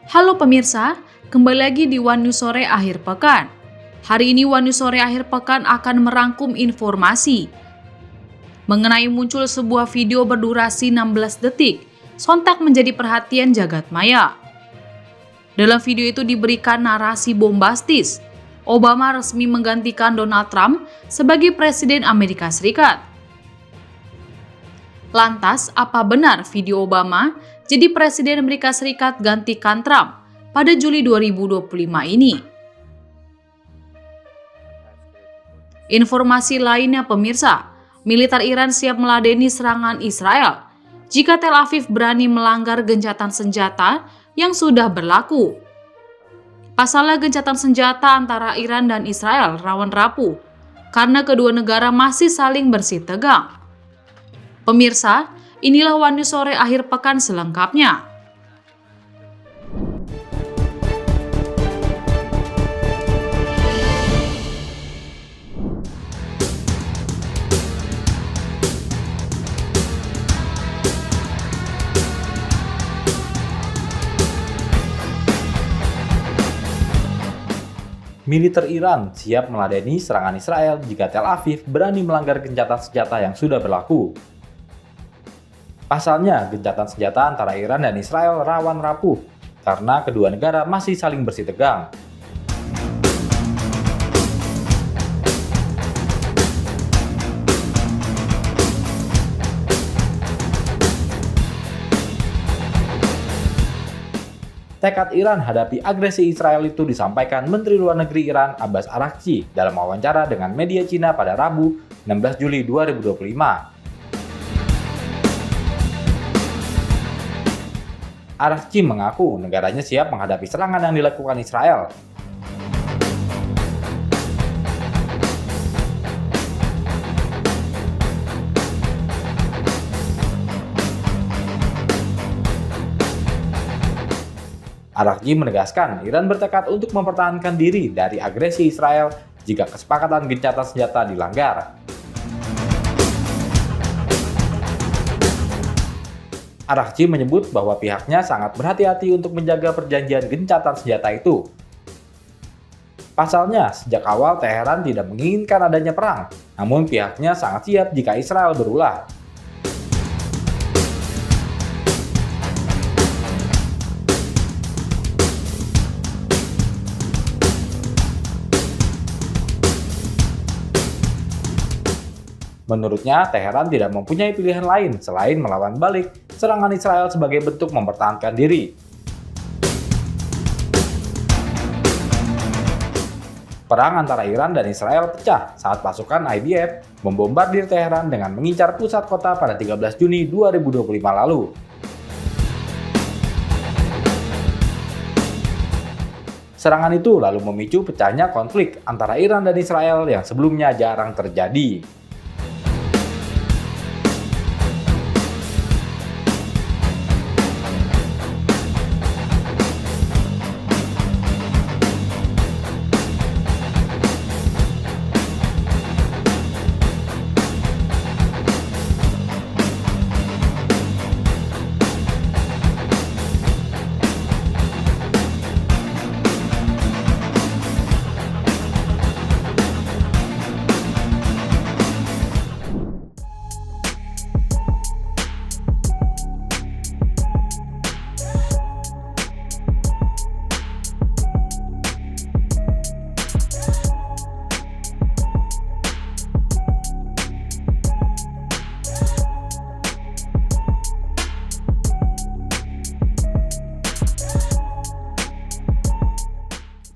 Halo pemirsa, kembali lagi di One News Sore Akhir Pekan. Hari ini One News Sore Akhir Pekan akan merangkum informasi mengenai muncul sebuah video berdurasi 16 detik, sontak menjadi perhatian jagat maya. Dalam video itu diberikan narasi bombastis, Obama resmi menggantikan Donald Trump sebagai Presiden Amerika Serikat. Lantas, apa benar video Obama jadi Presiden Amerika Serikat gantikan Trump pada Juli 2025 ini? Informasi lainnya pemirsa, militer Iran siap meladeni serangan Israel jika Tel Aviv berani melanggar gencatan senjata yang sudah berlaku. Pasalnya gencatan senjata antara Iran dan Israel rawan rapuh karena kedua negara masih saling bersih tegang. Pemirsa, inilah One News Sore Akhir Pekan selengkapnya. Militer Iran siap meladeni serangan Israel jika Tel Aviv berani melanggar gencatan senjata yang sudah berlaku. Pasalnya, gencatan senjata antara Iran dan Israel rawan rapuh karena kedua negara masih saling bersih tegang. Tekad Iran hadapi agresi Israel itu disampaikan Menteri Luar Negeri Iran Abbas Araghchi dalam wawancara dengan media Cina pada Rabu 16 Juli 2025. Araghchi mengaku negaranya siap menghadapi serangan yang dilakukan Israel. Araghchi menegaskan Iran bertekad untuk mempertahankan diri dari agresi Israel jika kesepakatan gencatan senjata dilanggar. Araghchi menyebut bahwa pihaknya sangat berhati-hati untuk menjaga perjanjian gencatan senjata itu. Pasalnya, sejak awal Teheran tidak menginginkan adanya perang, namun pihaknya sangat siap jika Israel berulah. Menurutnya, Teheran tidak mempunyai pilihan lain selain melawan balik serangan Israel sebagai bentuk mempertahankan diri. Perang antara Iran dan Israel pecah saat pasukan IDF membombardir Teheran dengan mengincar pusat kota pada 13 Juni 2025 lalu. Serangan itu lalu memicu pecahnya konflik antara Iran dan Israel yang sebelumnya jarang terjadi.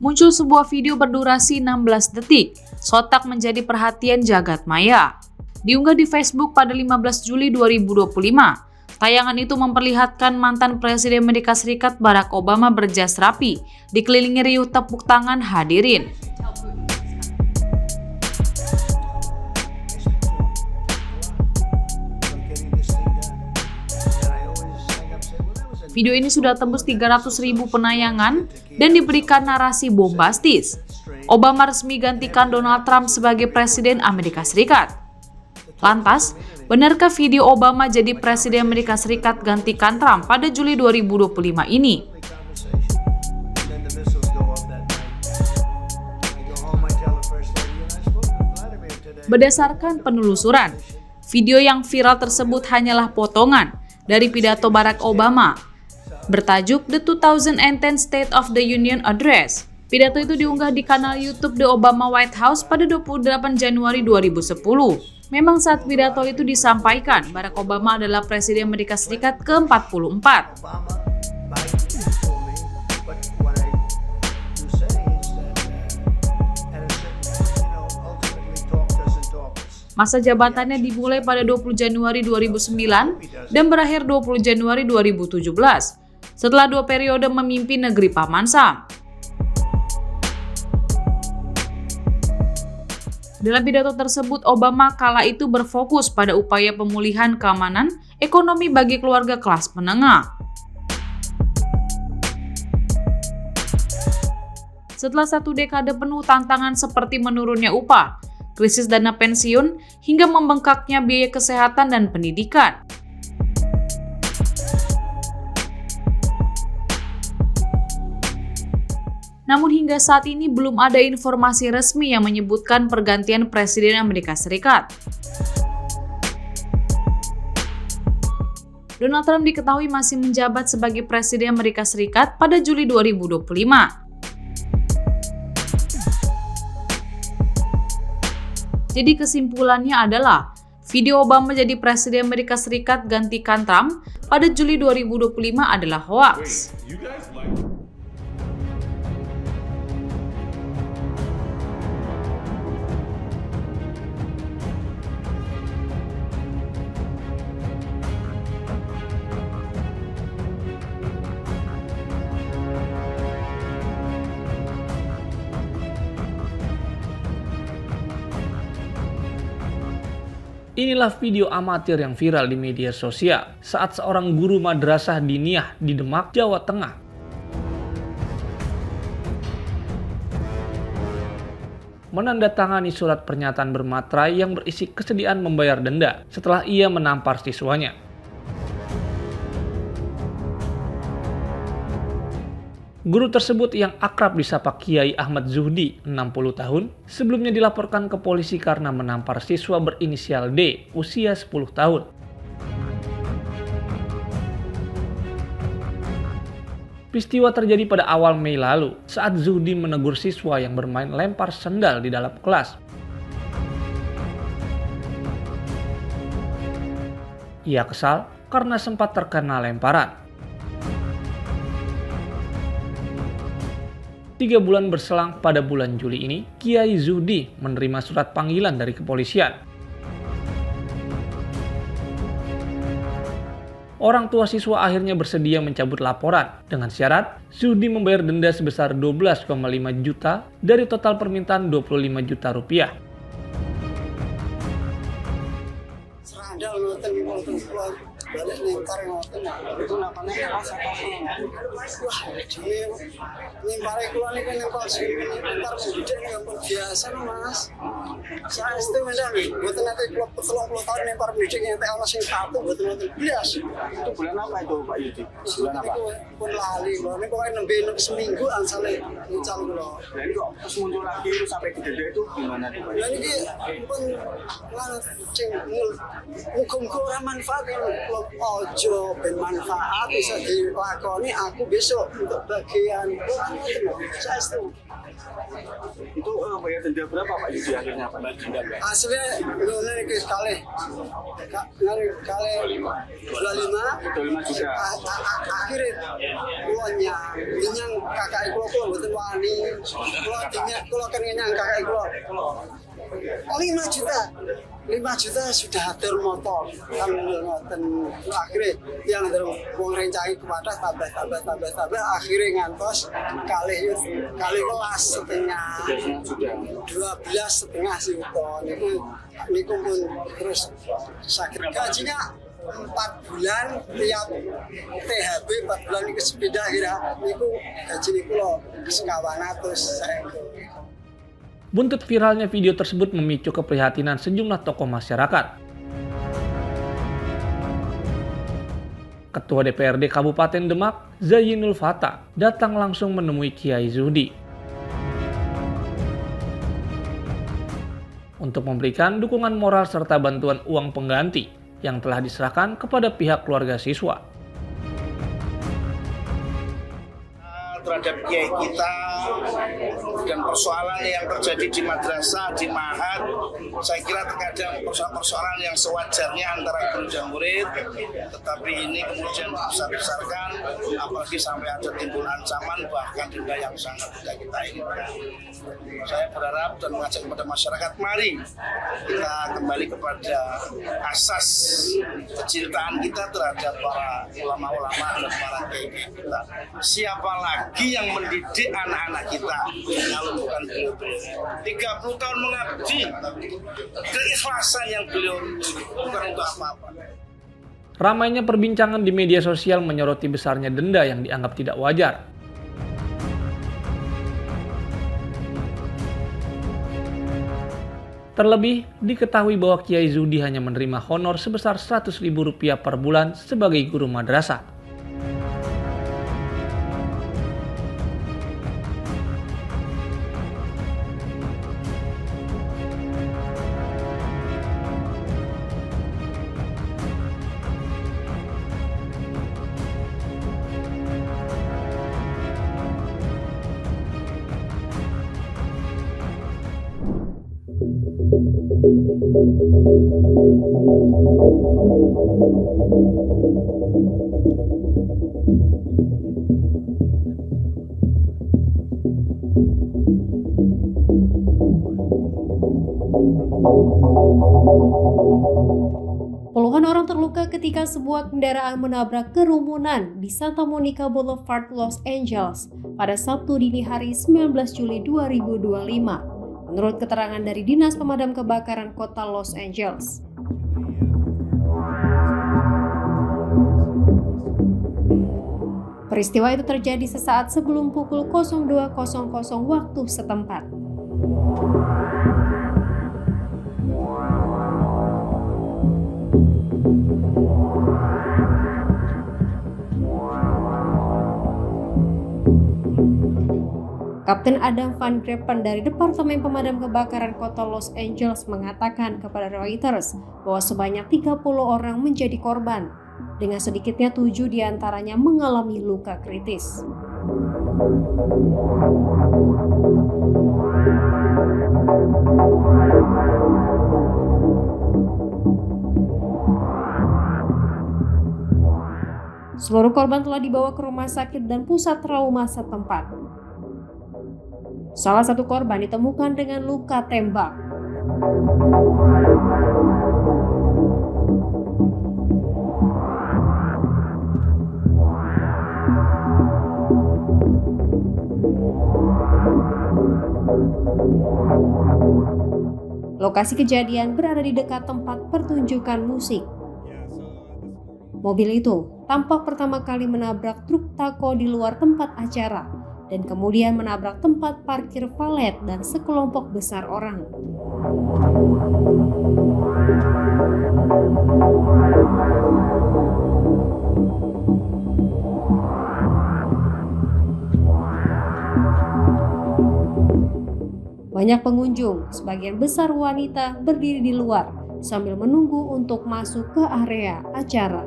Muncul sebuah video berdurasi 16 detik, sontak menjadi perhatian jagat maya. Diunggah di Facebook pada 15 Juli 2025, tayangan itu memperlihatkan mantan Presiden Amerika Serikat Barack Obama berjas rapi, dikelilingi riuh tepuk tangan hadirin. Video ini sudah tembus 300.000 penayangan dan diberikan narasi bombastis. Obama resmi gantikan Donald Trump sebagai Presiden Amerika Serikat. Lantas, benarkah video Obama jadi Presiden Amerika Serikat gantikan Trump pada Juli 2025 ini? Berdasarkan penelusuran, video yang viral tersebut hanyalah potongan dari pidato Barack Obama bertajuk The 2010 State of the Union Address. Pidato itu diunggah di kanal YouTube The Obama White House pada 28 Januari 2010. Memang saat pidato itu disampaikan, Barack Obama adalah Presiden Amerika Serikat ke-44. Masa jabatannya dimulai pada 20 Januari 2009 dan berakhir 20 Januari 2017, setelah 2 periode memimpin negeri Paman Sam. Dalam pidato tersebut, Obama kala itu berfokus pada upaya pemulihan keamanan ekonomi bagi keluarga kelas menengah. Setelah 1 dekade penuh tantangan seperti menurunnya upah, krisis dana pensiun, hingga membengkaknya biaya kesehatan dan pendidikan. Namun hingga saat ini belum ada informasi resmi yang menyebutkan pergantian Presiden Amerika Serikat. Donald Trump diketahui masih menjabat sebagai Presiden Amerika Serikat pada Juli 2025. Jadi kesimpulannya adalah, video Obama jadi Presiden Amerika Serikat gantikan Trump pada Juli 2025 adalah hoaks. Inilah video amatir yang viral di media sosial saat seorang guru madrasah diniyah di Demak, Jawa Tengah menandatangani surat pernyataan bermaterai yang berisi kesediaan membayar denda setelah ia menampar siswanya. Guru tersebut yang akrab disapa Kiai Ahmad Zuhdi, 60 tahun, sebelumnya dilaporkan ke polisi karena menampar siswa berinisial D, usia 10 tahun. Peristiwa terjadi pada awal Mei lalu, saat Zuhdi menegur siswa yang bermain lempar sendal di dalam kelas. Ia kesal karena sempat terkena lemparan. 3 bulan berselang pada bulan Juli ini, Kiai Zuhdi menerima surat panggilan dari kepolisian. Orang tua siswa akhirnya bersedia mencabut laporan dengan syarat Zuhdi membayar denda sebesar 12,5 juta dari total permintaan 25 juta rupiah. Balik lingkar ngoten itu napane kelas apa wah jadi nimpare kula niku nempel lingkar pendidik yang biasa Mas. Saya itu medan mboten nate kula 30 tahun nempel pendidik yang ana sing satu mboten nate blas. Itu bulan apa itu Pak Yudi? Bulan apa? Pun lali kula niku kok nembe seminggu ansale ngical kula. Lah ini kok terus muncul lagi itu sampai gede itu gimana tuh Pak? Lah niki pun lan sing muga-muga ora manfaat ojo ben manfaat bisa dilakoni aku besok untuk bagian saya itu bayar denda berapa Pak Yudi akhirnya Pak? Aslinya ngene iki kali 25 juga akhirnya kulanya nyang kakak kula kok mboten wani kula kan nyang kakak kula 5 juta sudah atur motor kan ngoten akhirnya yang wong rencangi kepada tambah akhirnya ngantos kali kelas setengah 12,5 sih niku pun terus sakit gajinya 4 bulan tiap THB 4 bulan niku sepeda kira niku gaji niku lho 900 saya. Buntut viralnya video tersebut memicu keprihatinan sejumlah tokoh masyarakat. Ketua DPRD Kabupaten Demak, Zainul Fatah, datang langsung menemui Kiai Zuhdi. untuk memberikan dukungan moral serta bantuan uang pengganti yang telah diserahkan kepada pihak keluarga siswa. Terhadap kiai kita dan persoalan yang terjadi di madrasah, di ma'had, saya kira terkadang persoalan-persoalan yang sewajarnya antara guru dan murid, tetapi ini kemudian dibesar-besarkan, apalagi sampai ada timbul ancaman bahkan denda yang sangat tidak kita inginkan. Saya berharap dan mengajak kepada masyarakat, mari kita kembali kepada asas kecintaan kita terhadap para ulama-ulama dan para kiai kita. Siapa lagi yang mendidik anak-anak kita kalau bukan beliau? 30 tahun mengabdi, keikhlasan yang beliau bukan untuk apa-apa. Ramainya perbincangan di media sosial menyoroti besarnya denda yang dianggap tidak wajar. Terlebih, diketahui bahwa Kiai Zuhdi hanya menerima honor sebesar Rp100.000 per bulan sebagai guru madrasah. Puluhan orang terluka ketika sebuah kendaraan menabrak kerumunan di Santa Monica Boulevard, Los Angeles pada Sabtu dini hari 19 Juli 2025, menurut keterangan dari Dinas Pemadam Kebakaran Kota Los Angeles. Peristiwa itu terjadi sesaat sebelum pukul 02.00 waktu setempat. Kapten Adam Van Grepen dari Departemen Pemadam Kebakaran Kota Los Angeles mengatakan kepada Reuters bahwa sebanyak 30 orang menjadi korban, dengan sedikitnya 7 diantaranya mengalami luka kritis. Seluruh korban telah dibawa ke rumah sakit dan pusat trauma setempat. Salah satu korban ditemukan dengan luka tembak. Lokasi kejadian berada di dekat tempat pertunjukan musik. Mobil itu tampak pertama kali menabrak truk tako di luar tempat acara dan kemudian menabrak tempat parkir valet dan sekelompok besar orang. Banyak pengunjung, sebagian besar wanita, berdiri di luar sambil menunggu untuk masuk ke area acara.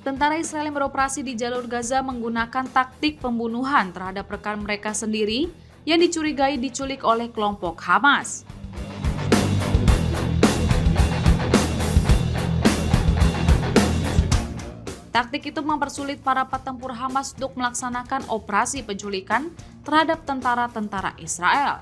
Tentara Israel yang beroperasi di jalur Gaza menggunakan taktik pembunuhan terhadap rekan mereka sendiri yang dicurigai diculik oleh kelompok Hamas. Taktik itu mempersulit para petempur Hamas untuk melaksanakan operasi penculikan terhadap tentara-tentara Israel.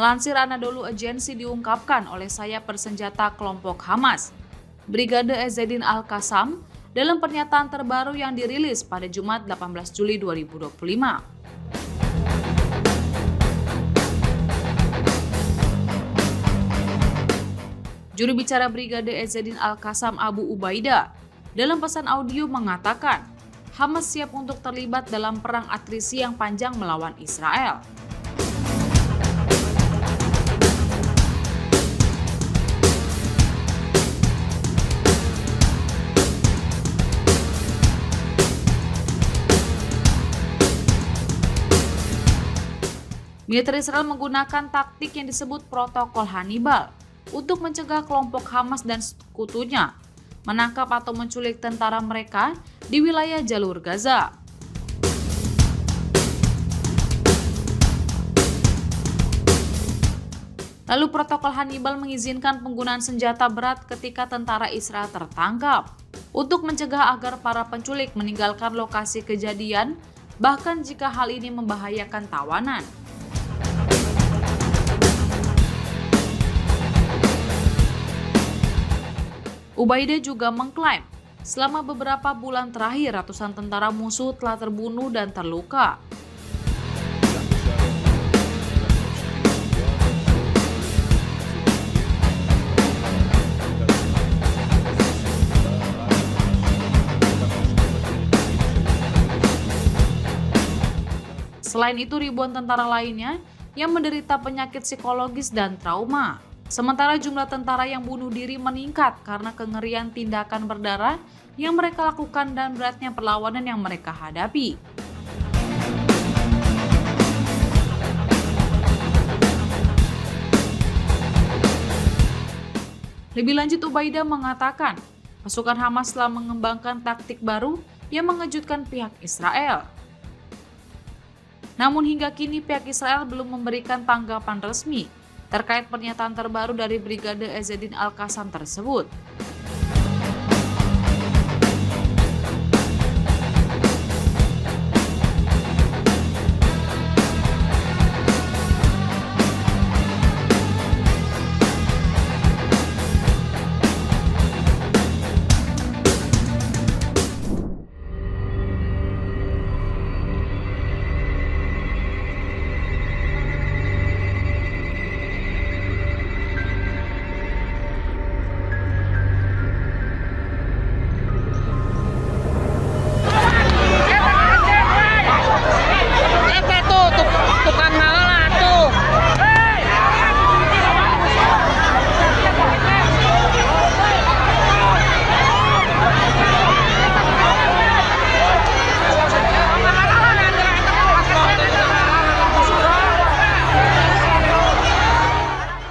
Melansir Anadolu Agency diungkapkan oleh sayap bersenjata kelompok Hamas, Brigade Ezzedine Al-Qassam, dalam pernyataan terbaru yang dirilis pada Jumat 18 Juli 2025. Juru bicara Brigade Ezzedine Al-Qassam Abu Ubaidah dalam pesan audio mengatakan, Hamas siap untuk terlibat dalam perang atrisi yang panjang melawan Israel. Militer Israel menggunakan taktik yang disebut protokol Hannibal untuk mencegah kelompok Hamas dan sekutunya menangkap atau menculik tentara mereka di wilayah jalur Gaza. Lalu protokol Hannibal mengizinkan penggunaan senjata berat ketika tentara Israel tertangkap untuk mencegah agar para penculik meninggalkan lokasi kejadian, bahkan jika hal ini membahayakan tawanan. Ubaidah juga mengklaim, selama beberapa bulan terakhir ratusan tentara musuh telah terbunuh dan terluka. Selain itu, ribuan tentara lainnya yang menderita penyakit psikologis dan trauma. Sementara jumlah tentara yang bunuh diri meningkat karena kengerian tindakan berdarah yang mereka lakukan dan beratnya perlawanan yang mereka hadapi. Lebih lanjut, Ubaidah mengatakan, pasukan Hamas telah mengembangkan taktik baru yang mengejutkan pihak Israel. Namun hingga kini pihak Israel belum memberikan tanggapan resmi terkait pernyataan terbaru dari Brigade Ezzedine Al-Qassam tersebut.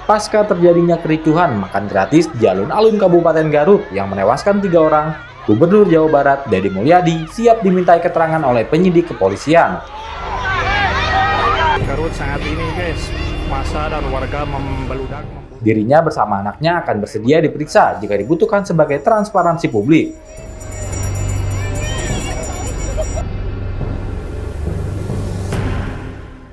Pasca terjadinya kericuhan makan gratis di alun-alun Kabupaten Garut yang menewaskan 3 orang, Gubernur Jawa Barat Deddy Mulyadi siap dimintai keterangan oleh penyidik kepolisian. Garut saat ini guys, massa dan warga membeludak. Dirinya bersama anaknya akan bersedia diperiksa jika dibutuhkan sebagai transparansi publik.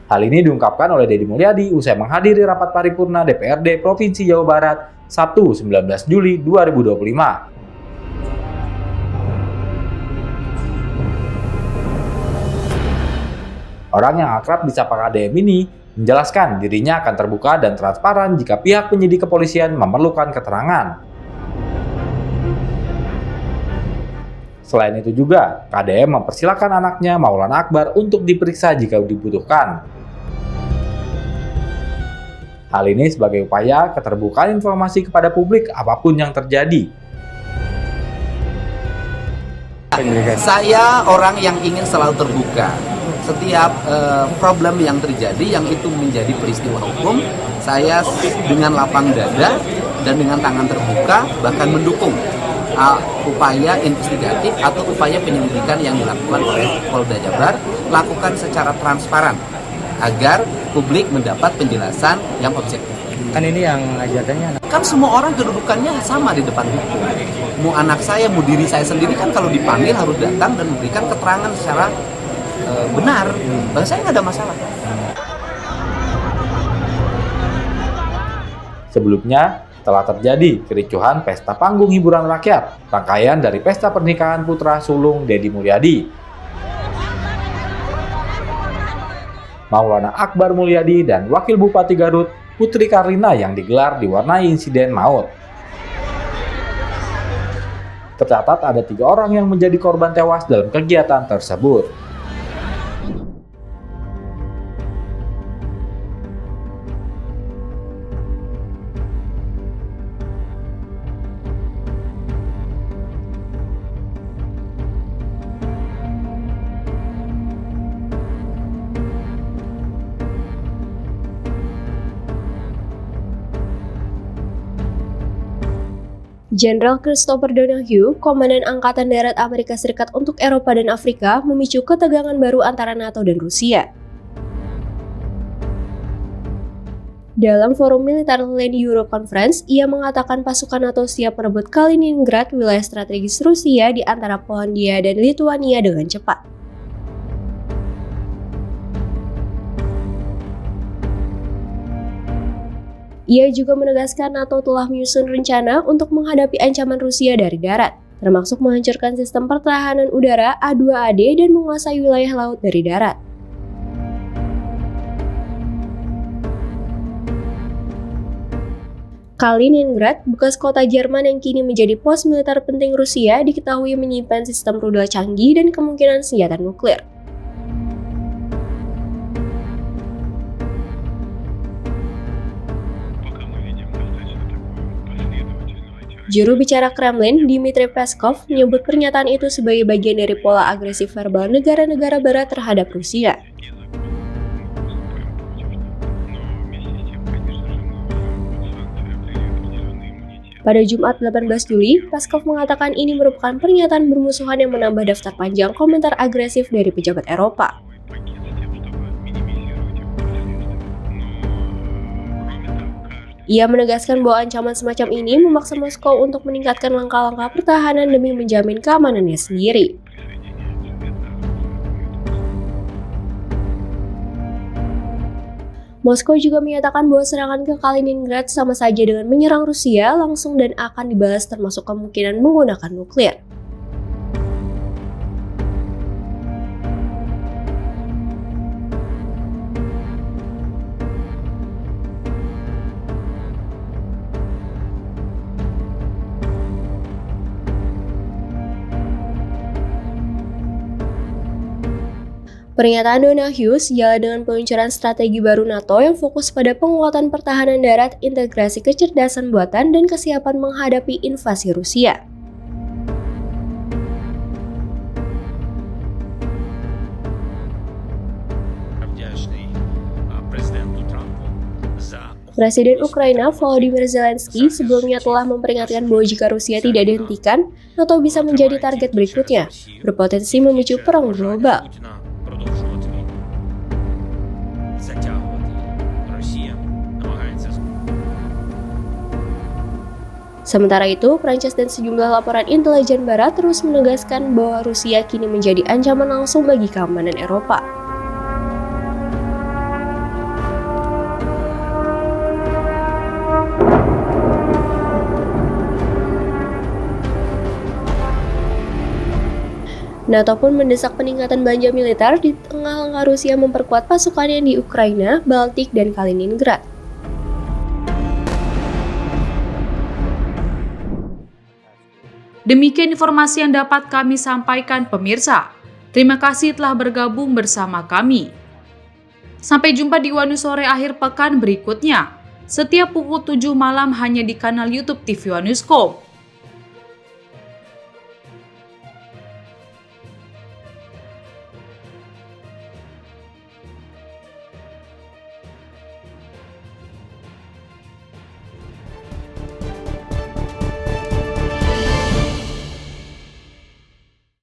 Hal ini diungkapkan oleh Deddy Mulyadi usai menghadiri rapat paripurna DPRD Provinsi Jawa Barat Sabtu 19 Juli 2025. Orang yang akrab disapa KDM ini menjelaskan dirinya akan terbuka dan transparan jika pihak penyidik kepolisian memerlukan keterangan. Selain itu juga, KDM mempersilahkan anaknya Maulana Akbar untuk diperiksa jika dibutuhkan. Hal ini sebagai upaya keterbukaan informasi kepada publik apapun yang terjadi. Saya orang yang ingin selalu terbuka. Setiap problem yang terjadi, yang itu menjadi peristiwa hukum, saya dengan lapang dada dan dengan tangan terbuka bahkan mendukung upaya investigatif atau upaya penyelidikan yang dilakukan oleh Polda Jabar, lakukan secara transparan agar publik mendapat penjelasan yang objektif. Kan ini yang ajakannya. Kan semua orang kedudukannya sama di depan hukum. Mau anak saya, mau diri saya sendiri kan kalau dipanggil harus datang dan memberikan keterangan secara benar. Bagi saya nggak ada masalah. Sebelumnya, telah terjadi kericuhan pesta panggung hiburan rakyat, rangkaian dari pesta pernikahan putra sulung Deddy Mulyadi. Maulana Akbar Mulyadi dan Wakil Bupati Garut, Putri Karlina yang digelar diwarnai insiden maut. Tercatat ada 3 orang yang menjadi korban tewas dalam kegiatan tersebut. Jenderal Christopher Donahue, Komandan Angkatan Darat Amerika Serikat untuk Eropa dan Afrika, memicu ketegangan baru antara NATO dan Rusia. Dalam forum Militer Land Euro Conference, ia mengatakan pasukan NATO siap merebut Kaliningrad, wilayah strategis Rusia di antara Polandia dan Lituania dengan cepat. Ia juga menegaskan NATO telah menyusun rencana untuk menghadapi ancaman Rusia dari darat, termasuk menghancurkan sistem pertahanan udara A2AD dan menguasai wilayah laut dari darat. Kaliningrad, bekas kota Jerman yang kini menjadi pos militer penting Rusia, diketahui menyimpan sistem rudal canggih dan kemungkinan senjata nuklir. Juru bicara Kremlin, Dmitry Peskov, menyebut pernyataan itu sebagai bagian dari pola agresif verbal negara-negara barat terhadap Rusia. Pada Jumat 18 Juli, Peskov mengatakan ini merupakan pernyataan bermusuhan yang menambah daftar panjang komentar agresif dari pejabat Eropa. Ia menegaskan bahwa ancaman semacam ini memaksa Moskow untuk meningkatkan langkah-langkah pertahanan demi menjamin keamanannya sendiri. Moskow juga menyatakan bahwa serangan ke Kaliningrad sama saja dengan menyerang Rusia langsung dan akan dibalas termasuk kemungkinan menggunakan nuklir. Pernyataan Donahue sejalan dengan peluncuran strategi baru NATO yang fokus pada penguatan pertahanan darat, integrasi kecerdasan buatan, dan kesiapan menghadapi invasi Rusia. Presiden Ukraina Volodymyr Zelensky sebelumnya telah memperingatkan bahwa jika Rusia tidak dihentikan, NATO bisa menjadi target berikutnya, berpotensi memicu perang global. Sementara itu, Prancis dan sejumlah laporan intelijen barat terus menegaskan bahwa Rusia kini menjadi ancaman langsung bagi keamanan Eropa. NATO pun mendesak peningkatan belanja militer di tengah langkah Rusia memperkuat pasukannya di Ukraina, Baltik, dan Kaliningrad. Demikian informasi yang dapat kami sampaikan pemirsa. Terima kasih telah bergabung bersama kami. Sampai jumpa di One News Sore akhir pekan berikutnya. Setiap pukul 7 malam hanya di kanal YouTube TV One News.com.